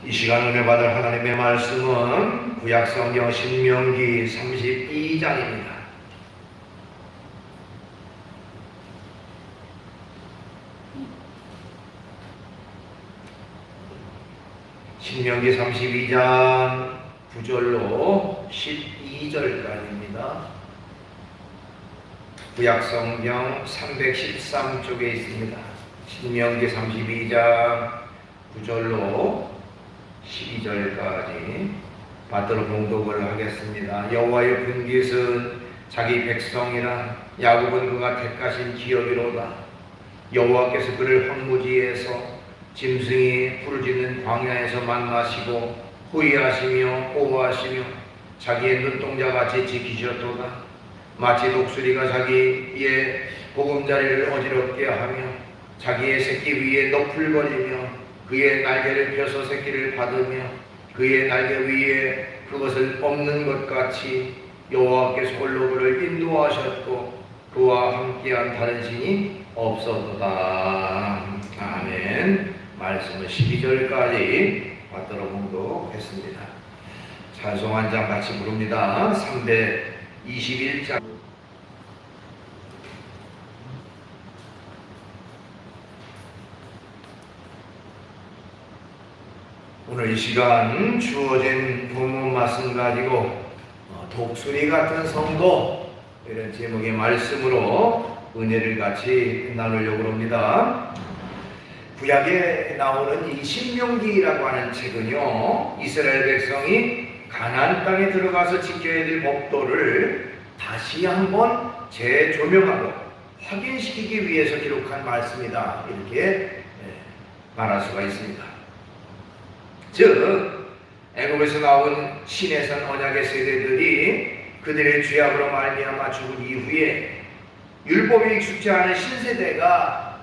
이 시간 은혜 받을 하나님의 말씀은 구약성경 신명기 32장입니다. 신명기 32장 9절로 12절까지입니다. 구약성경 313쪽에 있습니다. 신명기 32장 9절로 12절까지 받들어 봉독을 하겠습니다. 여호와의 분깃은 자기 백성이라 야곱은 그가 택하신 기업이로다. 여호와께서 그를 황무지에서 짐승이 부르짖는 광야에서 만나시고 호위하시며 보호하시며 자기의 눈동자같이 지키셨도다. 마치 독수리가 자기의 보금자리를 어지럽게 하며 자기의 새끼 위에 넋을 벌리며 그의 날개를 펴서 새끼를 받으며 그의 날개 위에 그것을 엎는 것 같이 여호와께서 홀로 그를 인도하셨고 그와 함께한 다른 신이 없었도다. 아멘. 말씀은 12절까지 받들어 봉독했습니다. 찬송 한 장 같이 부릅니다. 321장. 오늘 이 시간 주어진 본문 말씀 가지고 독수리 같은 성도 이런 제목의 말씀으로 은혜를 같이 나누려고 합니다. 구약에 나오는 이 신명기라고 하는 책은요, 이스라엘 백성이 가나안 땅에 들어가서 지켜야 될 법도를 다시 한번 재조명하고 확인시키기 위해서 기록한 말씀이다, 이렇게 말할 수가 있습니다. 즉 애굽에서 나온 신의 산 언약의 세대들이 그들의 죄악으로 말미암아 죽은 이후에 율법에 익숙지 않은 신세대가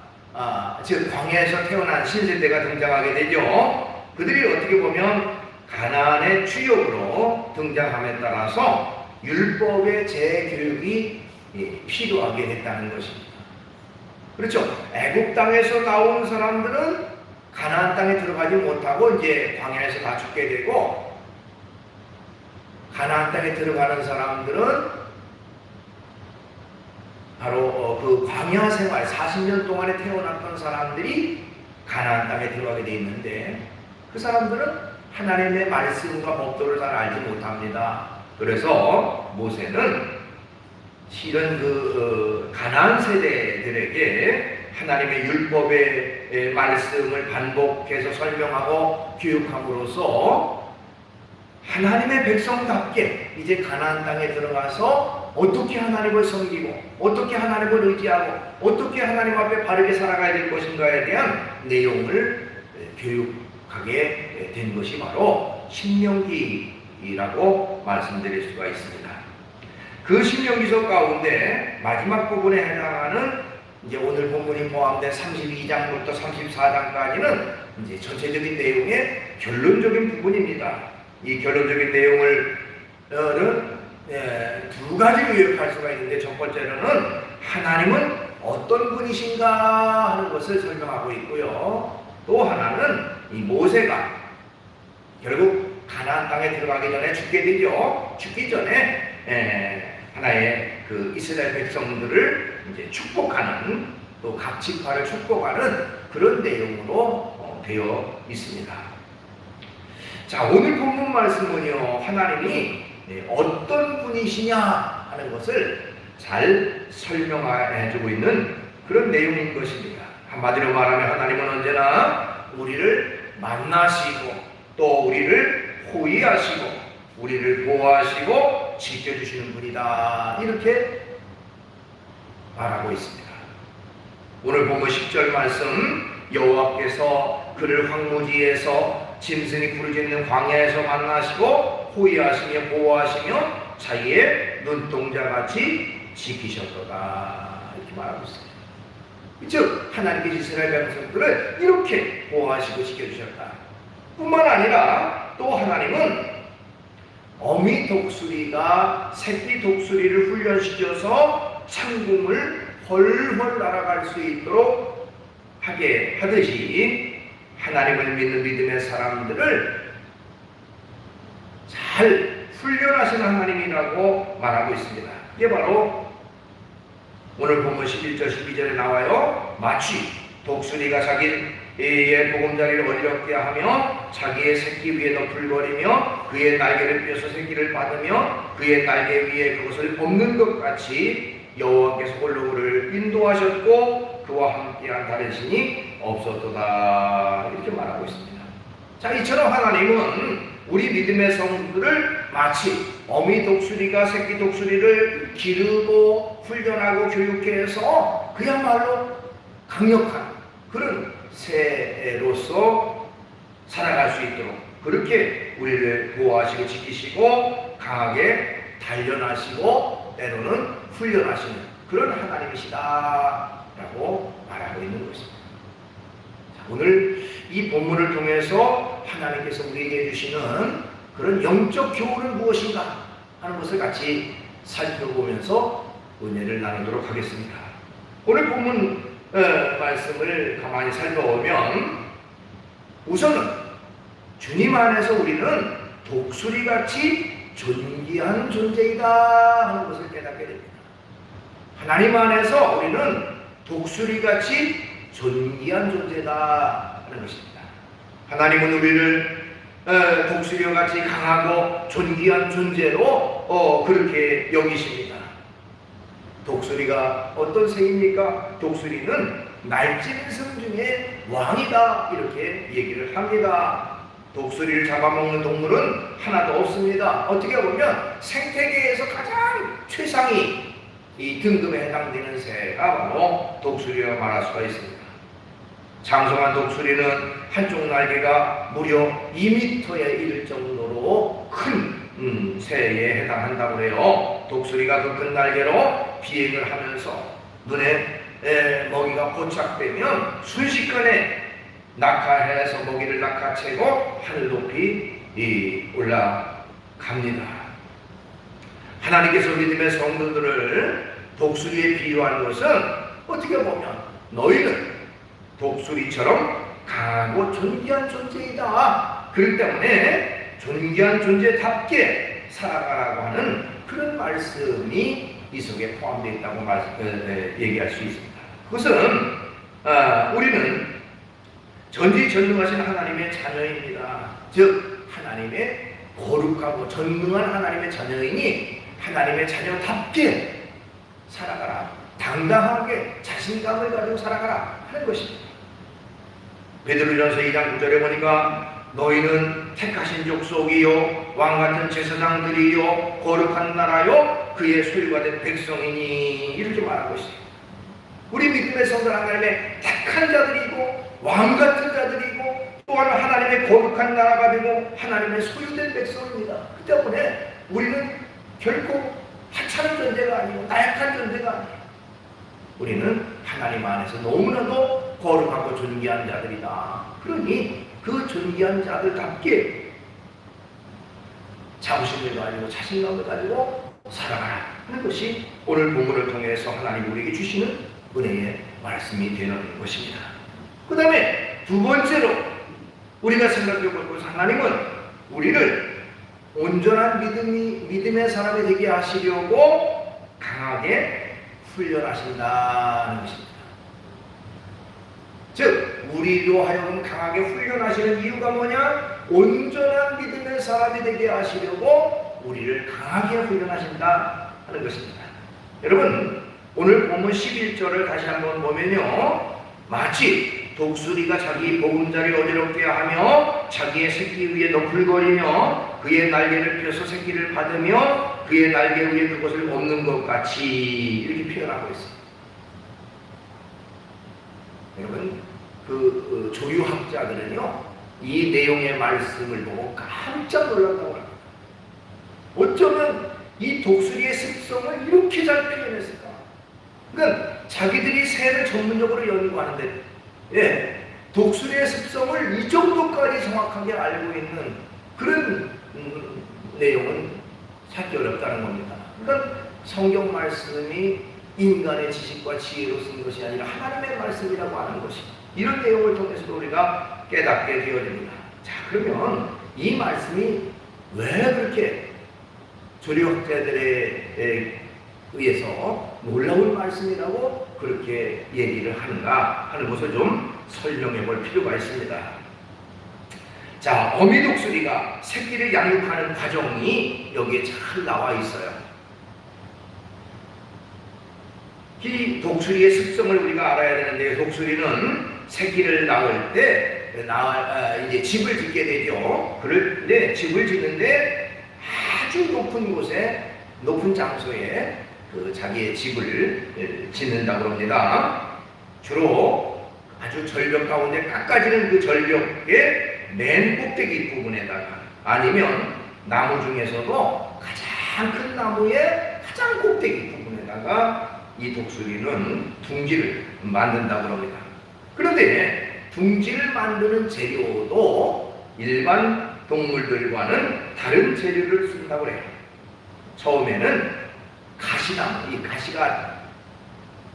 즉 광야에서 태어난 신세대가 등장하게 되죠. 그들이 어떻게 보면 가나안의 주역으로 등장함에 따라서 율법의 재교육이 필요하게 됐다는 것입니다. 그렇죠. 애굽 땅에서 나온 사람들은 가나안 땅에 들어가지 못하고 이제 광야에서 다 죽게 되고, 가나안 땅에 들어가는 사람들은 바로 그 광야 생활 40년 동안에 태어났던 사람들이 가나안 땅에 들어가게 돼 있는데, 그 사람들은 하나님의 말씀과 법도를 잘 알지 못합니다. 그래서 모세는 실은 그 가나안 세대들에게 하나님의 율법의 말씀을 반복해서 설명하고 교육함으로써 하나님의 백성답게 이제 가나안 땅에 들어가서 어떻게 하나님을 섬기고 어떻게 하나님을 의지하고 어떻게 하나님 앞에 바르게 살아가야 될 것인가에 대한 내용을 교육하게 된 것이 바로 신명기라고 말씀드릴 수가 있습니다. 그 신명기서 가운데 마지막 부분에 해당하는 이제 오늘 본문이 포함된 32장부터 34장까지는 이제 전체적인 내용의 결론적인 부분입니다. 이 결론적인 내용을 두 가지로 요약할 수가 있는데, 첫 번째로는 하나님은 어떤 분이신가 하는 것을 설명하고 있고요. 또 하나는 이 모세가 결국 가나안 땅에 들어가기 전에 죽게 되죠. 죽기 전에 하나의 그 이스라엘 백성들을 이제 축복하는, 또 각 지파를 축복하는 그런 내용으로 되어 있습니다. 자, 오늘 본문 말씀은요, 하나님이 어떤 분이시냐 하는 것을 잘 설명해주고 있는 그런 내용인 것입니다. 한마디로 말하면 하나님은 언제나 우리를 만나시고 또 우리를 호위하시고 우리를 보호하시고 지켜주시는 분이다, 이렇게 말하고 있습니다. 오늘 본문 10절 말씀, 여호와께서 그를 황무지에서 짐승이 부르짖는 광야에서 만나시고 호위하시며 보호하시며 자기의 눈동자같이 지키셨도다, 이렇게 말하고 있습니다. 즉 하나님께서 이스라엘 백성들을 이렇게 보호하시고 지켜주셨다. 뿐만 아니라 또 하나님은 어미 독수리가 새끼 독수리를 훈련시켜서 창궁을 훨훨 날아갈 수 있도록 하게 하듯이 하나님을 믿는 믿음의 사람들을 잘 훈련하시는 하나님이라고 말하고 있습니다. 이게 바로 오늘 본문 11절 12절에 나와요. 마치 독수리가 자기의 보금자리를 어지럽게 하며 자기의 새끼 위에 너풀거리며 그의 날개를 펴서 새끼를 받으며 그의 날개 위에 그것을 엎는 것 같이 여호와께서 홀로 그를 인도하셨고 그와 함께한 다른 신이 없었도다. 이렇게 말하고 있습니다. 자, 이처럼 하나님은 우리 믿음의 성도들을 마치 어미 독수리가 새끼 독수리를 기르고 훈련하고 교육해서 그야말로 강력한 그런 새로서 살아갈 수 있도록 그렇게 우리를 보호하시고 지키시고 강하게 단련하시고 때로는 훈련하시는 그런 하나님이시다 라고 말하고 있는 것입니다. 자, 오늘 이 본문을 통해서 하나님께서 우리에게 주시는 그런 영적 교훈은 무엇인가 하는 것을 같이 살펴보면서 은혜를 나누도록 하겠습니다. 오늘 본문 말씀을 가만히 살펴보면 우선은 주님 안에서 우리는 독수리같이 존귀한 존재이다 하는 것을 깨닫게 됩니다. 하나님 안에서 우리는 독수리같이 존귀한 존재다 하는 것입니다. 하나님은 우리를 독수리와 같이 강하고 존귀한 존재로 그렇게 여기십니다. 독수리가 어떤 새입니까? 독수리는 날뛰는 성 중에 왕이다 이렇게 얘기를 합니다. 독수리를 잡아먹는 동물은 하나도 없습니다. 어떻게 보면 생태계에서 가장 최상위 이 등급에 해당되는 새가 바로 독수리라고 말할 수가 있습니다. 장성한 독수리는 한쪽 날개가 무려 2m에 이를 정도로 큰 새에 해당한다고 해요. 독수리가 그 큰 날개로 비행을 하면서 눈에 먹이가 포착되면 순식간에 낙하해서 먹이를 낙하채고 하늘 높이 올라갑니다. 하나님께서 믿음의 성도들을 독수리에 비유한 것은 어떻게 보면 너희는 독수리처럼 강하고 존귀한 존재이다. 그렇기 때문에 존귀한 존재답게 살아가라고 하는 그런 말씀이 이 속에 포함되어 있다고 얘기할 수 있습니다. 그것은 우리는 전지전능하신 하나님의 자녀입니다. 즉 하나님의 거룩하고 전능한 하나님의 자녀이니 하나님의 자녀답게 살아가라. 당당하게 자신감을 가지고 살아가라 하는 것입니다. 베드로전서 2장 9절에 보니까 너희는 택하신 족속이요 왕같은 제사장들이요 거룩한 나라요 그의 소유가 된 백성이니 이렇게 말하고 있어요. 우리 믿음의 성도 하나님의 택한 자들이고 왕같은 자들이고 또한 하나님의 거룩한 나라가 되고 하나님의 소유된 백성입니다. 그 때문에 우리는 결코 하찮은 존재가 아니고 나약한 존재가 아니에요. 우리는 하나님 안에서 너무나도 거룩하고 존귀한 자들이다. 그러니 그 존귀한 자들답게 자부심을 가지고 자신감을 가지고 살아가라 하는 것이 오늘 본문을 통해서 하나님 우리에게 주시는 은혜의 말씀이 되는 것입니다. 그 다음에 두 번째로 우리가 생각해 볼 것은 하나님은 우리를 온전한 믿음의 사람이 되게 하시려고 강하게 훈련하신다는 것입니다. 즉 우리로 하여금 강하게 훈련하시는 이유가 뭐냐? 온전한 믿음의 사람이 되게 하시려고 우리를 강하게 훈련하신다 하는 것입니다. 여러분 오늘 본문 11절을 다시 한번 보면요, 마치 독수리가 자기 보금자리 어지럽게 하며 자기의 새끼 위에 너풀거리며 그의 날개를 펴서 새끼를 받으며 그의 날개 위에 그것을 엎는 것 같이 이렇게 표현하고 있습니다. 여러분 그 조류학자들은요 이 내용의 말씀을 보고 깜짝 놀랐다고 합니다. 어쩌면 이 독수리의 습성을 이렇게 잘 표현했을까? 그러니까 자기들이 새를 전문적으로 연구하는데 독수리의 습성을 이 정도까지 정확하게 알고 있는 그런 내용은 찾기 어렵다는 겁니다. 그러니까 성경 말씀이 인간의 지식과 지혜로 쓴 것이 아니라 하나님의 말씀이라고 하는 것입니다. 이런 내용을 통해서도 우리가 깨닫게 되어집니다. 자, 그러면 이 말씀이 왜 그렇게 조리학자들에 의해서 놀라운 말씀이라고 그렇게 얘기를 하는가 하는 것을 좀 설명해 볼 필요가 있습니다. 자, 어미독수리가 새끼를 양육하는 과정이 여기에 잘 나와 있어요. 이 독수리의 습성을 우리가 알아야 되는데, 독수리는 새끼를 낳을 때 이제 집을 짓게 되죠. 그런데 집을 짓는데 아주 높은 곳에, 높은 장소에 자기의 집을 짓는다고 합니다. 주로 아주 절벽 가운데 깎아지는 그 절벽의 맨 꼭대기 부분에다가, 아니면 나무 중에서도 가장 큰 나무의 가장 꼭대기 부분에다가 이 독수리는 둥지를 만든다고 합니다. 그런데 둥지를 만드는 재료도 일반 동물들과는 다른 재료를 쓴다고 해요. 처음에는 가시나무, 이 가시가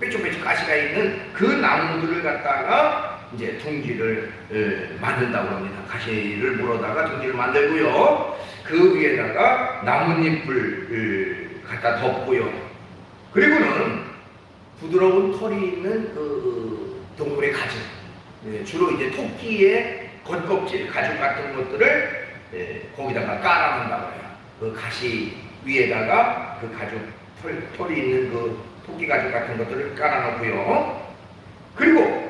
뾰족뾰족 가시가 있는 그 나무들을 갖다가 이제 둥지를 만든다고 합니다. 가시를 물어다가 둥지를 만들고요. 그 위에다가 나뭇잎을 갖다 덮고요. 그리고는 부드러운 털이 있는 그 동물의 가죽, 주로 이제 토끼의 겉껍질, 가죽 같은 것들을 거기다가 깔아놓는다고 해요. 그 가시 위에다가 그 가죽, 털이 있는 그 토끼 가죽 같은 것들을 깔아놓고요. 그리고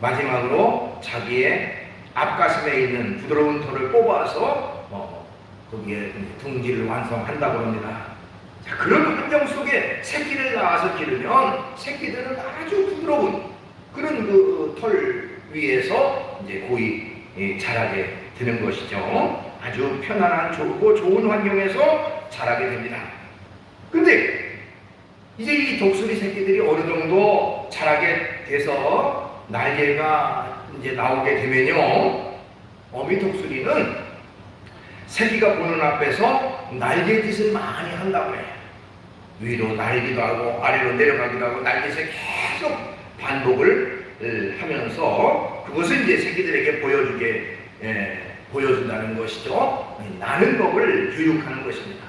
마지막으로 자기의 앞가슴에 있는 부드러운 털을 뽑아서 거기에 둥지를 완성한다고 합니다. 자, 그런 환경 속에 새끼를 낳아서 기르면 새끼들은 아주 부드러운 그런 그 털 위에서 이제 고이 자라게 되는 것이죠. 아주 편안한, 좋고 좋은 환경에서 자라게 됩니다. 근데 이제 이 독수리 새끼들이 어느 정도 자라게 돼서 날개가 이제 나오게 되면요, 어미 독수리는 새끼가 보는 앞에서 날개짓을 많이 한다고 해요. 위로 날기도 하고 아래로 내려가기도 하고 날개짓을 계속 반복을 하면서 그것을 이제 새끼들에게 보여준다는 것이죠. 나는 법을 교육하는 것입니다.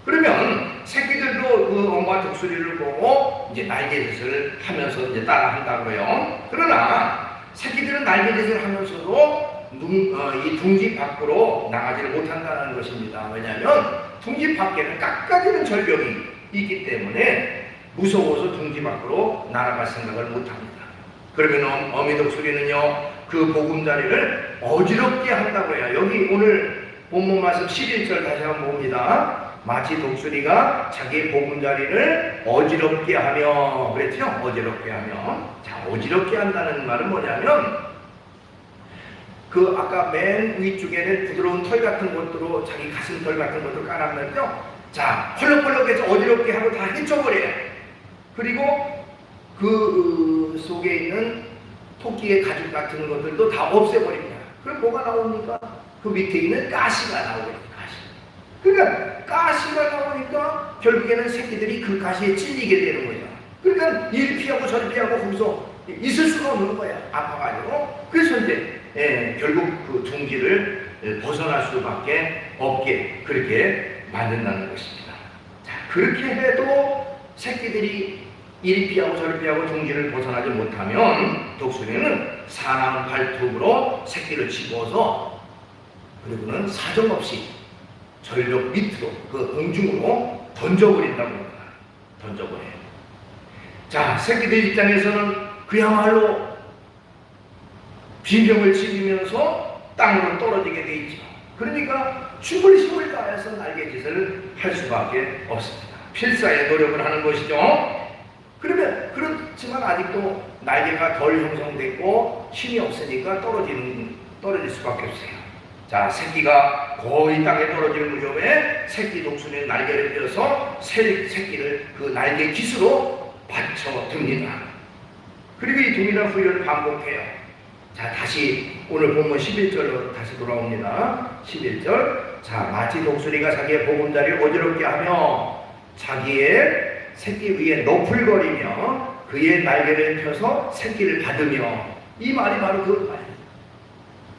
그러면 새끼들도 그 엄마 독수리를 보고 이제 날개짓을 하면서 이제 따라한다고요. 그러나 새끼들은 날개짓을 하면서도 이 둥지 밖으로 나가지를 못한다는 것입니다. 왜냐하면 둥지 밖에는 깎아지는 절벽이 있기 때문에 무서워서 둥지 밖으로 날아갈 생각을 못합니다. 그러면 어미 독수리는요, 그 보금자리를 어지럽게 한다고 해요. 여기 오늘 본문 말씀 11절 다시 한번 봅니다. 마치 독수리가 자기 보금자리를 어지럽게 하며, 그랬죠? 어지럽게 하며. 자, 어지럽게 한다는 말은 뭐냐면, 그 아까 맨 위쪽에는 부드러운 털 같은 것으로 자기 가슴 털 같은 것을 깔아놨죠? 자, 펄럭펄럭해서 어지럽게 하고 다 헤쳐버려요. 그리고 그 속에 있는 토끼의 가죽 같은 것들도 다 없애버립니다. 그럼 뭐가 나옵니까? 그 밑에 있는 가시가 나오거든요. 가시. 그러니까 가시가 나오니까 결국에는 새끼들이 그 가시에 찔리게 되는 거죠. 그러니까 이리 피하고 저리 피하고 거기서 있을 수가 없는 거야. 아파가지고. 그래서 이제 결국 그 둥지를 벗어날 수밖에 없게 그렇게 만든다는 것입니다. 자, 그렇게 해도 새끼들이 이리 피하고 저리 피하고 둥지를 벗어나지 못하면 독수리는 사나운 발톱으로 새끼를 집어서, 그리고는 사정없이 절벽 밑으로, 그 공중으로 던져버린다고 합니다. 던져버려요. 자, 새끼들 입장에서는 그야말로 비명을 지르면서 땅으로 떨어지게 돼 있죠. 그러니까 죽을 힘을 다해서 날개짓을 할 수밖에 없습니다. 필사의 노력을 하는 것이죠. 그러면 그렇지만 아직도 날개가 덜 형성됐고 힘이 없으니까 떨어질 수밖에 없어요. 자, 새끼가 거의 땅에 떨어지는 무렵에 새끼 독수리는 날개를 펴서 새끼를 그 날개 깃으로 받쳐듭니다. 그리고 이 동일한 훈련을 반복해요. 자, 다시 오늘 본문 11절로 다시 돌아옵니다. 11절. 자, 마치 독수리가 자기의 보금자리를 어지럽게 하며 자기의 새끼 위에 너풀거리며 그의 날개를 펴서 새끼를 받으며, 이 말이 바로 그 말이에요.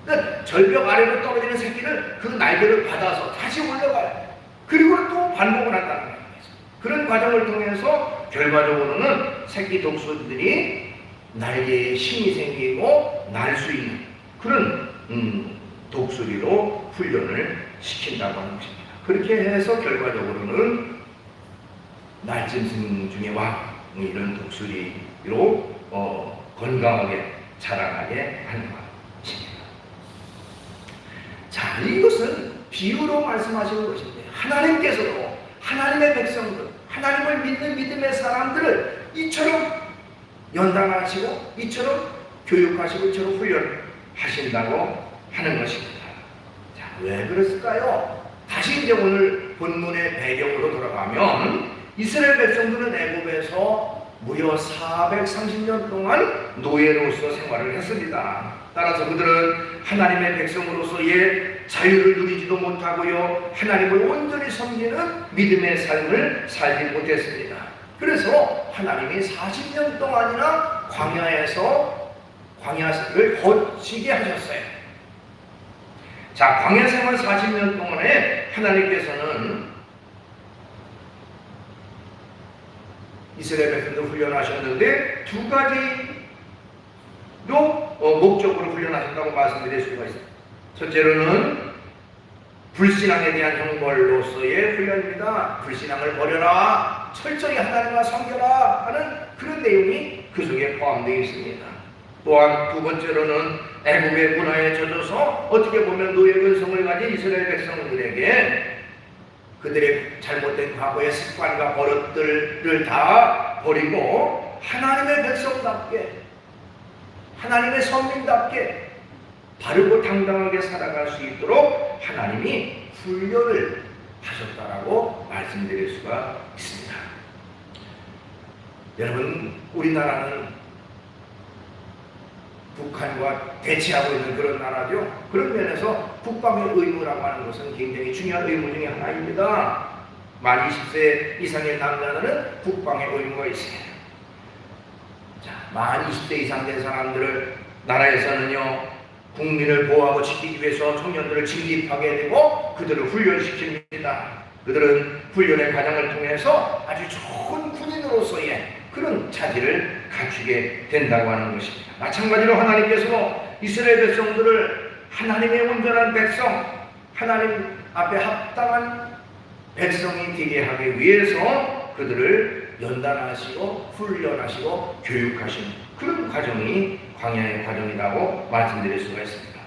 그러니까 절벽 아래로 떨어지는 새끼를 그 날개를 받아서 다시 올라가요. 그리고 또 반복을 한다는 거예요. 그런 과정을 통해서 결과적으로는 새끼 독수리들이 날개에 힘이 생기고 날 수 있는 그런 독수리로 훈련을 시킨다고 하는 것입니다. 그렇게 해서 결과적으로는 날짐승 중에 왕, 이런 독수리로 건강하게 자라나게 하는 것입니다. 자, 이것은 비유로 말씀하시는 것인데, 하나님께서도 하나님의 백성들, 하나님을 믿는 믿음의 사람들을 이처럼 연단하시고 이처럼 교육하시고 이처럼 훈련하신다고 하는 것입니다. 자, 왜 그랬을까요? 다시 이제 오늘 본문의 배경으로 돌아가면, 이스라엘 백성들은 애굽에서 무려 430년 동안 노예로서 생활을 했습니다. 따라서 그들은 하나님의 백성으로서의 자유를 누리지도 못하고요, 하나님을 온전히 섬기는 믿음의 삶을 살지 못했습니다. 그래서 하나님이 40년 동안이나 광야를 거치게 하셨어요. 자, 광야 생활 40년 동안에 하나님께서는 이스라엘 백성들 훈련하셨는데 두 가지로 목적으로 훈련하셨다고 말씀드릴 수가 있어요. 첫째로는 불신앙에 대한 형벌로서의 훈련입니다. 불신앙을 버려라, 철저히 하나님과 섬겨라 하는 그런 내용이 그 속에 포함되어 있습니다. 또한 두 번째로는 애굽의 문화에 젖어서 어떻게 보면 노예 근성을 가진 이스라엘 백성들에게 그들의 잘못된 과거의 습관과 버릇들을 다 버리고 하나님의 백성답게, 하나님의 선민답게 바르고 당당하게 살아갈 수 있도록 하나님이 훈련을 하셨다라고 말씀드릴 수가 있습니다. 여러분, 우리나라는 북한과 대치하고 있는 그런 나라죠. 그런 면에서 국방의 의무라고 하는 것은 굉장히 중요한 의무 중에 하나입니다. 만 20세 이상의 남자들은 국방의 의무가 있습니다. 자, 만 20세 이상 된 사람들을 나라에서는요, 국민을 보호하고 지키기 위해서 청년들을 징집하게 되고 그들을 훈련시킵니다. 그들은 훈련의 과정을 통해서 아주 좋은 군인으로서의 그런 차지를 갖추게 된다고 하는 것입니다. 마찬가지로 하나님께서도 이스라엘 백성들을 하나님의 온전한 백성, 하나님 앞에 합당한 백성이 되게 하기 위해서 그들을 연단하시고 훈련하시고 교육하시는 그런 과정이 광야의 과정이라고 말씀드릴 수가 있습니다.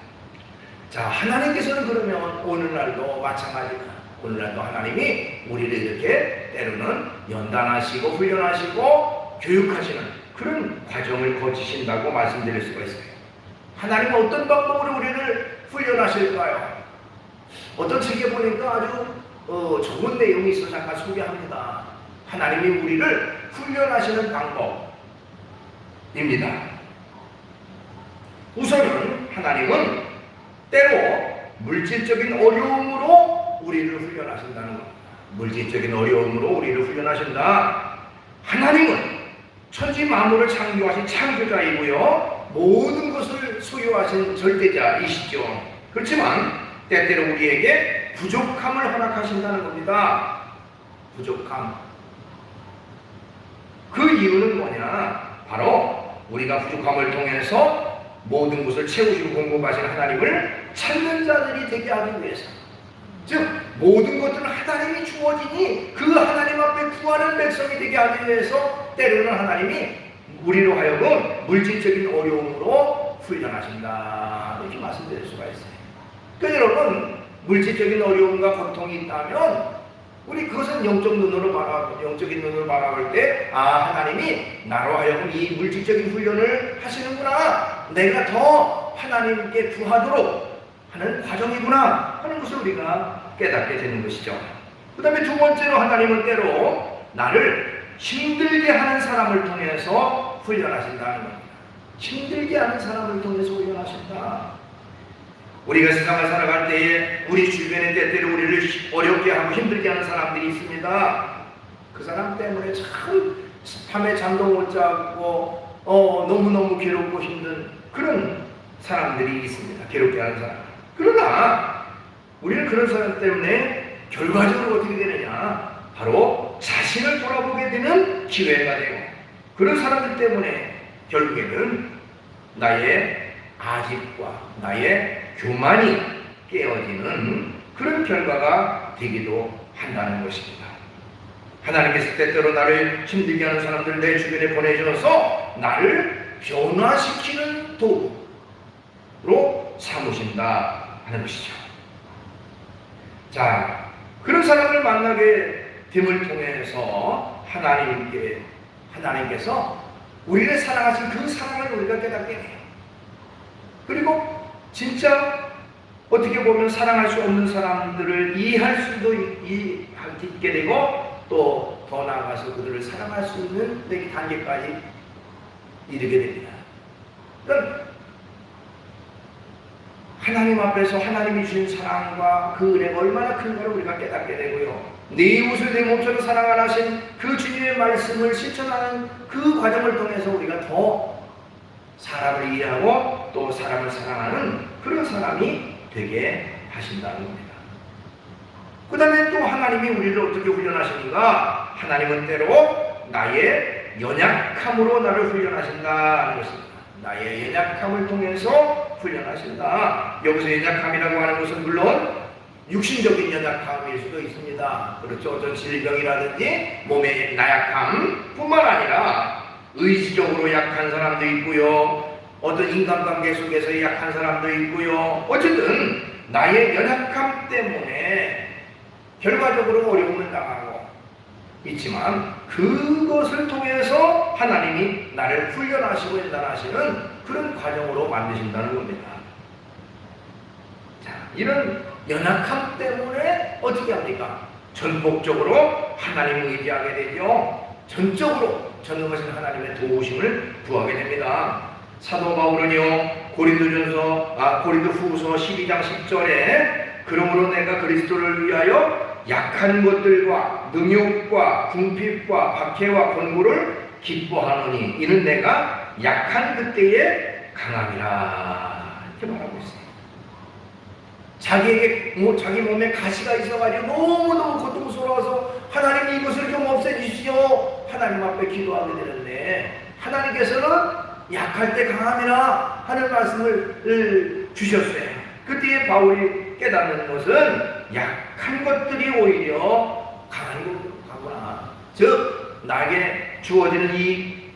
자, 하나님께서는 그러면 오늘날도 마찬가지입니다. 오늘날도 하나님이 우리를 이렇게 때로는 연단하시고 훈련하시고 교육하시는 그런 과정을 거치신다고 말씀드릴 수가 있어요. 하나님은 어떤 방법으로 우리를 훈련하실까요? 어떤 책에 보니까 아주 좋은 내용이 있어서 잠깐 소개합니다. 하나님이 우리를 훈련하시는 방법입니다. 우선은 하나님은 때로 물질적인 어려움으로 우리를 훈련하신다는 겁니다. 물질적인 어려움으로 우리를 훈련하신다. 하나님은 천지 만물을 창조하신 창조자이고요, 모든 것을 소유하신 절대자이시죠. 그렇지만 때때로 우리에게 부족함을 허락하신다는 겁니다. 부족함. 그 이유는 뭐냐? 바로 우리가 부족함을 통해서 모든 것을 채우시고 공급하신 하나님을 찾는 자들이 되게 하기 위해서, 즉 모든 것들은 하나님이 주어지니 그 하나님 앞에 구하는 백성이 되게 하기 위해서 때로는 하나님이 우리로 하여금 물질적인 어려움으로 훈련하신다, 이렇게 말씀드릴 수가 있어요. 그러니까 여러분, 물질적인 어려움과 고통이 있다면 우리 그것은 영적인 눈으로 바라볼 때, 아, 하나님이 나로 하여금 이 물질적인 훈련을 하시는구나, 내가 더 하나님께 구하도록 하는 과정이구나 하는 것을 우리가 깨닫게 되는 것이죠. 그 다음에 두 번째로, 하나님은 때로 나를 힘들게 하는 사람을 통해서 훈련하신다는 겁니다. 힘들게 하는 사람을 통해서 훈련하신다. 우리가 세상을 살아갈 때에 우리 주변에 때때로 우리를 어렵게 하고 힘들게 하는 사람들이 있습니다. 그 사람 때문에 참 밤에 잠도 못 자고 너무너무 괴롭고 힘든 그런 사람들이 있습니다. 괴롭게 하는 사람. 그러나 우리는 그런 사람 때문에 결과적으로 어떻게 되느냐, 바로 자신을 돌아보게 되는 기회가 되고, 그런 사람들 때문에 결국에는 나의 아집과 나의 교만이 깨어지는 그런 결과가 되기도 한다는 것입니다. 하나님께서 때때로 나를 힘들게 하는 사람들을 내 주변에 보내셔서 나를 변화시키는 도구로 삼으신다 하는 것이죠. 자, 그런 사람을 만나게 됨을 통해서 하나님께서 우리를 사랑하신 그 사랑을 우리가 깨닫게 해요. 그리고 진짜 어떻게 보면 사랑할 수 없는 사람들을 이해할 수도 있게 되고, 또 더 나아가서 그들을 사랑할 수 있는 단계까지 이르게 됩니다. 그러니까 하나님 앞에서 하나님이 주신 사랑과 그 은혜가 얼마나 큰가를 우리가 깨닫게 되고요, 내 이웃을 내 몸처럼 사랑하신 그 주님의 말씀을 실천하는 그 과정을 통해서 우리가 더 사람을 이해하고 또 사람을 사랑하는 그런 사람이 되게 하신다는 겁니다. 그 다음에 또 하나님이 우리를 어떻게 훈련하시는가? 하나님은 때로 나의 연약함으로 나를 훈련하신다는 것입니다. 나의 연약함을 통해서 훈련하신다. 여기서 연약함이라고 하는 것은 물론 육신적인 연약함일 수도 있습니다. 그렇죠. 어떤 질병이라든지 몸의 나약함 뿐만 아니라 의지적으로 약한 사람도 있고요, 어떤 인간관계 속에서 약한 사람도 있고요. 어쨌든 나의 연약함 때문에 결과적으로 어려움을 당하고 있지만, 그것을 통해서 하나님이 나를 훈련하시고 연단하시는 그런 과정으로 만드신다는 겁니다. 자, 이런 연약함 때문에 어떻게 합니까? 전폭적으로 하나님을 의지하게 되죠. 전적으로 전능하신 하나님의 도우심을 구하게 됩니다. 사도 바울은요, 고린도후서 12장 10절에 그러므로 내가 그리스도를 위하여 약한 것들과 능욕과 궁핍과 박해와 권고를 기뻐하노니 이는 내가 약한 그때에 강함이라, 이렇게 말하고 있어요. 자기 몸에 가시가 있어가지고 너무너무 고통스러워서 하나님 이것을 좀 없애주시오, 하나님 앞에 기도하게 되는데, 하나님께서는 약할 때 강함이라 하는 말씀을 주셨어요. 그때 바울이 깨닫는 것은 약한 것들이 오히려 강한 거구나. 즉 나에게 주어지는 이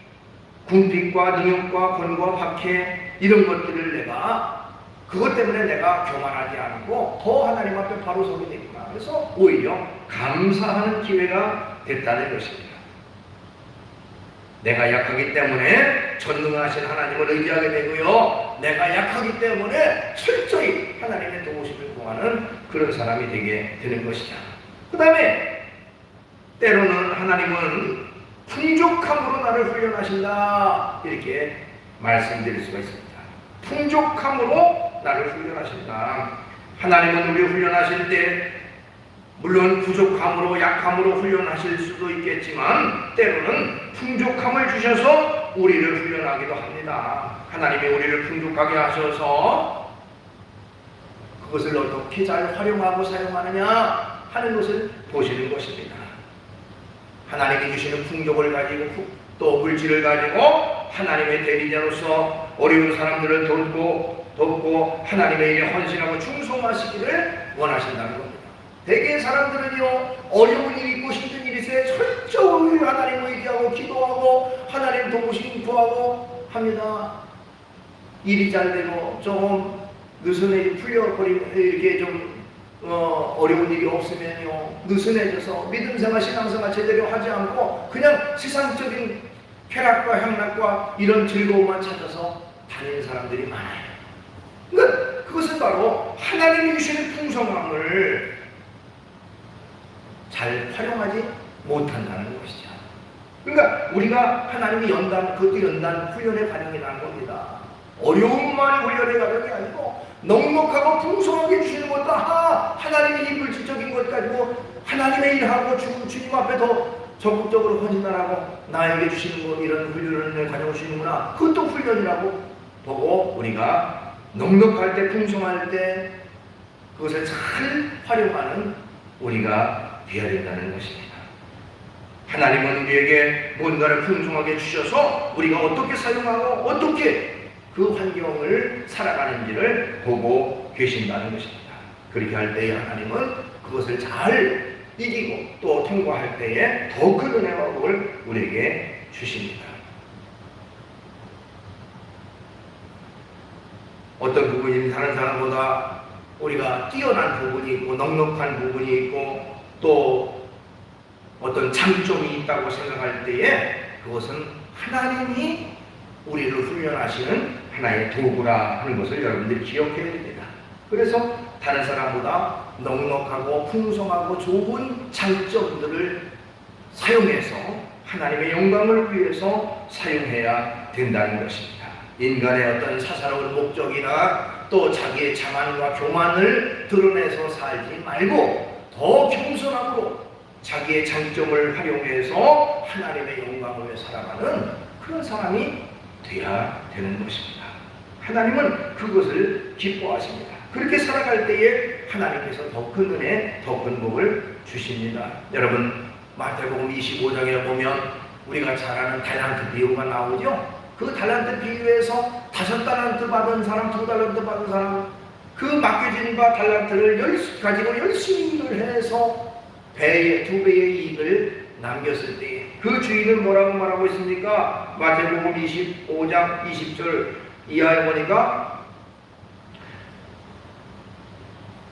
궁핍과 능욕과 권고와 박해, 이런 것들을 내가 그것 때문에 내가 교만하지 않고 더 하나님 앞에 바로 서게 되구나. 그래서 오히려 감사하는 기회가 됐다는 것입니다. 내가 약하기 때문에 전능하신 하나님을 의지하게 되고요, 내가 약하기 때문에 철저히 하나님의 도우심을 구하는 그런 사람이 되게 되는 것이죠. 그 다음에 때로는 하나님은 풍족함으로 나를 훈련하신다, 이렇게 말씀드릴 수가 있습니다. 풍족함으로 나를 훈련하신다. 하나님은 우리를 훈련하실 때 물론 부족함으로 약함으로 훈련하실 수도 있겠지만, 때로는 풍족함을 주셔서 우리를 훈련하기도 합니다. 하나님이 우리를 풍족하게 하셔서 그것을 어떻게 잘 활용하고 사용하느냐 하는 것을 보시는 것입니다. 하나님이 주시는 풍족을 가지고 또 물질을 가지고 하나님의 대리자로서 어려운 사람들을 돕고 하나님의 일에 헌신하고 충성하시기를 원하신다는 겁니다. 대개 사람들은요, 어려운 일이 있고 힘든 일이 있어야 철저히 하나님을 의지하고 기도하고 하나님 도우심 구하고 합니다. 일이 잘 되고 좀 느슨해지 풀려버리고 이렇게 좀 어려운 일이 없으면요, 느슨해져서 믿음생활 신앙생활 제대로 하지 않고 그냥 세상적인 쾌락과 향락과 이런 즐거움만 찾아서 다니는 사람들이 많아요. 그러니까 그것은 바로 하나님이 주시는 풍성함을 잘 활용하지 못한다는 것이죠. 그러니까 우리가 하나님이 그것도 연단 훈련의 과정이라는 겁니다. 어려움만이 훈련의 과정이 아니고 넉넉하고 풍성하게 주시는 것도 하나님의 이 물질적인 것 가지고 하나님의 일하고 주님 앞에 더 적극적으로 헌신하라고 나에게 주시는 거 이런 훈련을 가져오시는구나. 그것도 훈련이라고 보고 우리가 넉넉할 때 풍성할 때 그것을 잘 활용하는 우리가 되어야 된다는 것입니다. 하나님은 우리에게 뭔가를 풍성하게 주셔서 우리가 어떻게 사용하고 어떻게 그 환경을 살아가는지를 보고 계신다는 것입니다. 그렇게 할 때에 하나님은 그것을 잘 이기고 또 통과할 때에 더 큰 은혜와 복을 우리에게 주십니다. 어떤 부분이 다른 사람보다 우리가 뛰어난 부분이 있고 넉넉한 부분이 있고 또 어떤 장점이 있다고 생각할 때에 그것은 하나님이 우리를 훈련하시는 하나의 도구라 하는 것을 여러분들이 기억해야 됩니다. 그래서 다른 사람보다 넉넉하고 풍성하고 좋은 장점들을 사용해서 하나님의 영광을 위해서 사용해야 된다는 것입니다. 인간의 어떤 사사로운 목적이나 또 자기의 자만과 교만을 드러내서 살지 말고 더 겸손함으로 자기의 장점을 활용해서 하나님의 영광을 위해 살아가는 그런 사람이 되어야 되는 것입니다. 하나님은 그것을 기뻐하십니다. 그렇게 살아갈 때에 하나님께서 더 큰 은혜, 더 큰 복을 주십니다. 여러분 마태복음 25장에 보면 우리가 잘 아는 달란트 비유가 나오죠. 그 달란트 비유에서 5달란트 받은 사람, 2달란트 받은 사람, 그 맡겨진 바 달란트를 가지고 열심히 일을 해서 2배의 이익을 남겼을 때 그 주인은 뭐라고 말하고 있습니까? 마태복음 25장 20절 이하에 보니까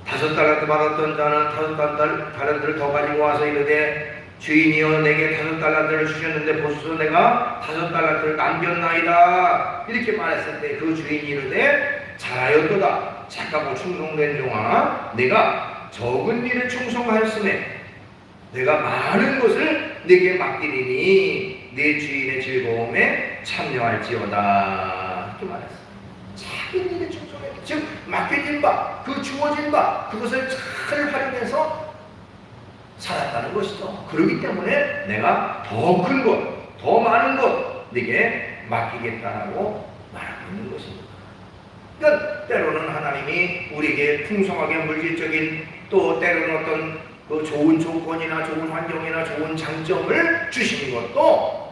5달란트 받았던 자는 5달란트를 더 가지고 와서 이르되 주인이여 내게 5달란트를 주셨는데 보소서 내가 5달란트를 남겼나이다. 이렇게 말했을 때 그 주인이 이르되 잘하였도다 착하고 충성된 종아 내가 적은 일에 충성하였으매 내가 많은 것을 네게 맡기리니 네 주인의 즐거움에 참여할지어다. 이렇게 말했어요. 작은 일에 충성해. 즉 맡겨진 바, 그 주어진 바 그것을 잘 활용해서 살았다는 것이죠. 그렇기 때문에 내가 더 큰 것, 더 많은 것 네게 맡기겠다라고 말하고 있는 것입니다. 그러니까 때로는 하나님이 우리에게 풍성하게 물질적인 또 때로는 어떤 그 좋은 조건이나 좋은 환경이나 좋은 장점을 주시는 것도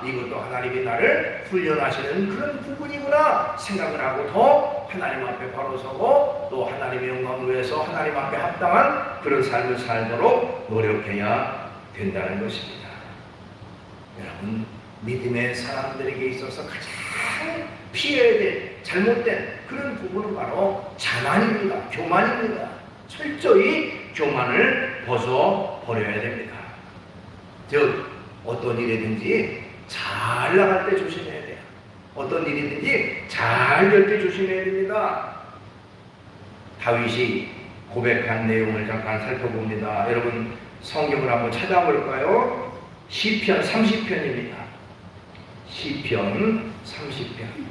이것도 하나님이 나를 훈련하시는 그런 부분이구나 생각을 하고 더 하나님 앞에 바로 서고 또 하나님의 영광을 위해서 하나님 앞에 합당한 그런 삶을 살도록 노력해야 된다는 것입니다. 여러분 믿음의 사람들에게 있어서 가장 피해야 될 잘못된 그런 부분은 바로 자만입니다. 교만입니다. 철저히 교만을 벗어버려야 됩니다. 즉 어떤 일이든지 잘 나갈 때 조심해야 돼요. 어떤 일이든지 잘 될 때 조심해야 됩니다. 다윗이 고백한 내용을 잠깐 살펴봅니다. 여러분 성경을 한번 찾아볼까요? 시편 30편입니다. 시편 30편.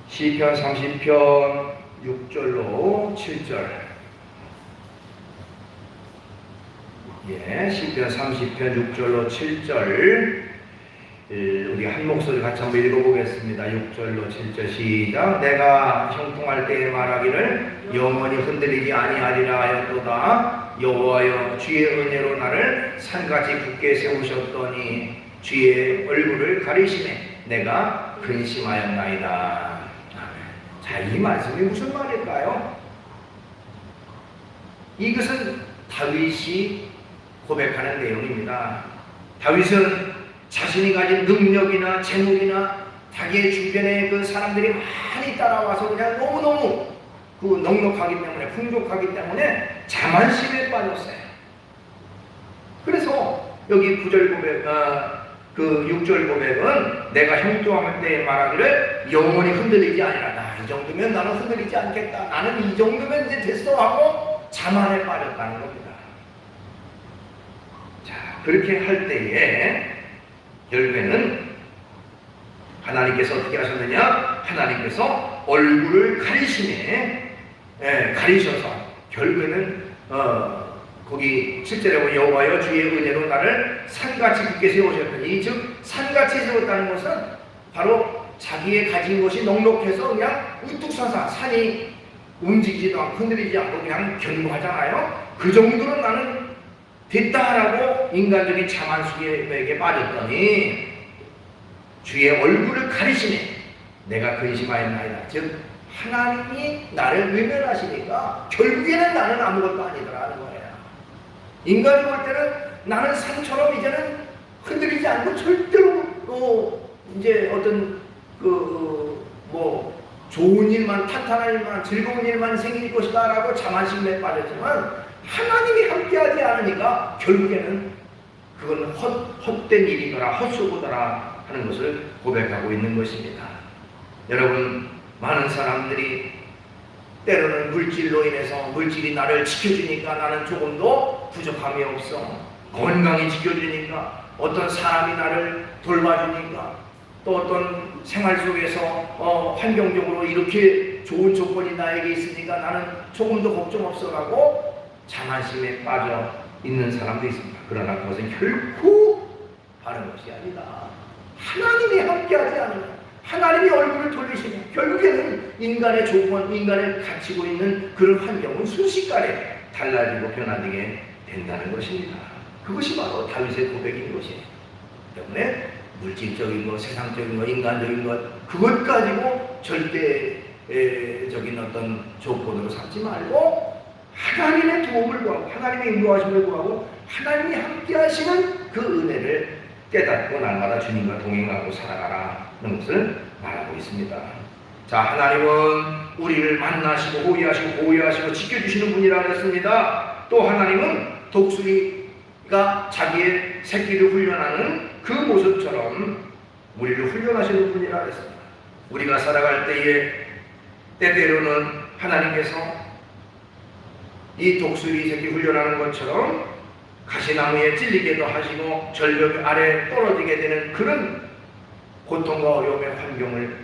시편 30편 6절로 7절. 시편 30편 6절로 7절. 우리 한 목소리 같이 한번 읽어보겠습니다. 6절로 7절 시작. 내가 형통할 때에 말하기를 영원히 흔들리지 아니하리라 하였도다. 여호와여 주의 은혜로 나를 산같이 굳게 세우셨더니 주의 얼굴을 가리시매 내가 근심하였나이다. 자, 이 말씀이 무슨 말일까요? 이것은 다윗이 고백하는 내용입니다. 다윗은 자신이 가진 능력이나 재물이나 자기의 주변에 그 사람들이 많이 따라와서 그냥 너무너무 그 넉넉하기 때문에 풍족하기 때문에 자만심에 빠졌어요. 그래서 여기 9절 고백, 그 6절 고백은 내가 형통할 때에 말하기를 영원히 흔들리지 아니라 나 이 정도면 나는 흔들리지 않겠다. 나는 이 정도면 이제 됐어 하고 자만에 빠졌다는 겁니다. 자, 그렇게 할 때에 결국에는 하나님께서 어떻게 하셨느냐? 하나님께서 얼굴을 가리셔서 결국에는 거기 7절에 보면 여호와여 주의 은혜로 나를 산같이 굳게 세우셨더니, 즉 산같이 세웠다는 것은 바로 자기의 가진 것이 넉넉해서 그냥 우뚝 서서 산이 움직이지도 않고 흔들리지 않고 그냥 견고하잖아요. 그 정도로 나는 됐다라고 인간적인 자만수에게 빠졌더니 주의 얼굴을 가리시네 내가 근심하였나이다. 즉 하나님이 나를 외면하시니까 결국에는 나는 아무것도 아니더라는 거예요. 인간이 볼 때는 나는 산처럼 이제는 흔들리지 않고 절대로 이제 어떤 좋은 일만, 탄탄한 일만, 즐거운 일만 생길 것이다 라고 자만심에 빠졌지만 하나님이 함께하지 않으니까 결국에는 그건 헛된 일이더라, 헛수고더라 하는 것을 고백하고 있는 것입니다. 여러분, 많은 사람들이 때로는 물질로 인해서 물질이 나를 지켜주니까 나는 조금도 부족함이 없어, 건강이 지켜주니까, 어떤 사람이 나를 돌봐주니까, 또 어떤 생활 속에서 환경적으로 이렇게 좋은 조건이 나에게 있으니까 나는 조금도 걱정 없어라고 자만심에 빠져 있는 사람도 있습니다. 그러나 그것은 결코 바른 것이 아니다. 하나님이 함께하지 않으면, 하나님이 얼굴을 돌리시면 결국에는 인간의 조건, 인간의 갇히고 있는 그런 환경은 순식간에 달라지고 변화되게 된다는 것입니다. 그것이 바로 다윗의 고백인 것이에요. 때문에 물질적인 것, 세상적인 것, 인간적인 것, 그것 가지고 절대적인 어떤 조건으로 삼지 말고 하나님의 도움을 구하고 하나님의 인도하심을 구하고 하나님이 함께 하시는 그 은혜를 깨닫고 날마다 주님과 동행하고 살아가라는 것을 말하고 있습니다. 자, 하나님은 우리를 만나시고 호위하시고 보호하시고 지켜주시는 분이라고 했습니다. 또 하나님은 독수리가 자기의 새끼를 훈련하는 그 모습처럼 우리를 훈련하시는 분이라고 했습니다. 우리가 살아갈 때에 때때로는 하나님께서 이 독수리 새끼 훈련하는 것처럼 가시나무에 찔리게도 하시고 절벽 아래 떨어지게 되는 그런 고통과 어려움의 환경을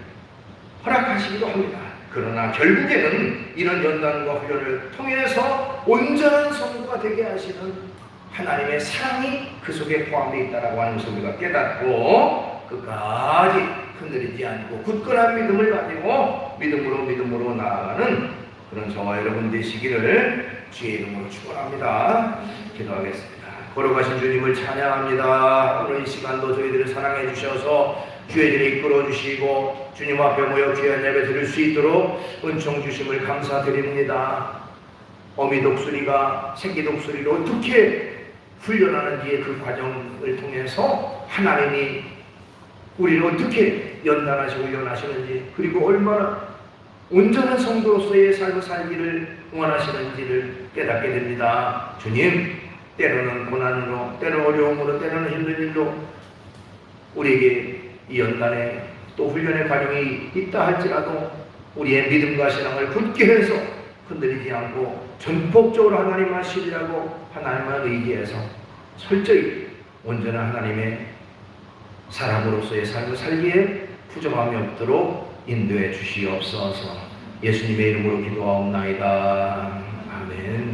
허락하시기도 합니다. 그러나 결국에는 이런 연단과 훈련을 통해서 온전한 성도가 되게 하시는 하나님의 사랑이 그 속에 포함되어 있다고 하는 것을 우리가 깨닫고 끝까지 흔들리지 않고 굳건한 믿음을 가지고 믿음으로 나아가는 그런 저와 여러분 되시기를 주의 이름으로 축원합니다. 기도하겠습니다. 걸어가신 주님을 찬양합니다. 오늘 이 시간도 저희들을 사랑해 주셔서 교회들을 이끌어 주시고 주님 앞에 모여 귀한 예배 드릴 수 있도록 은총 주심을 감사드립니다. 어미 독수리가 새끼 독수리를 어떻게 훈련하는지의 그 과정을 통해서 하나님이 우리를 어떻게 연단하시고 훈련하시는지, 그리고 얼마나 온전한 성도로서의 삶을 살기를 원하시는지를 깨닫게 됩니다. 주님, 때로는 고난으로, 때로는 어려움으로, 때로는 힘든 일로 우리에게 이 연단에 또 훈련의 과정이 있다 할지라도 우리의 믿음과 신앙을 굳게 해서 흔들리지 않고 전폭적으로 하나님만 신뢰하고 하나님만 의지해서 철저히 온전한 하나님의 사람으로서의 삶을 살기에 부족함이 없도록 인도해 주시옵소서. 예수님의 이름으로 기도하옵나이다. 아멘.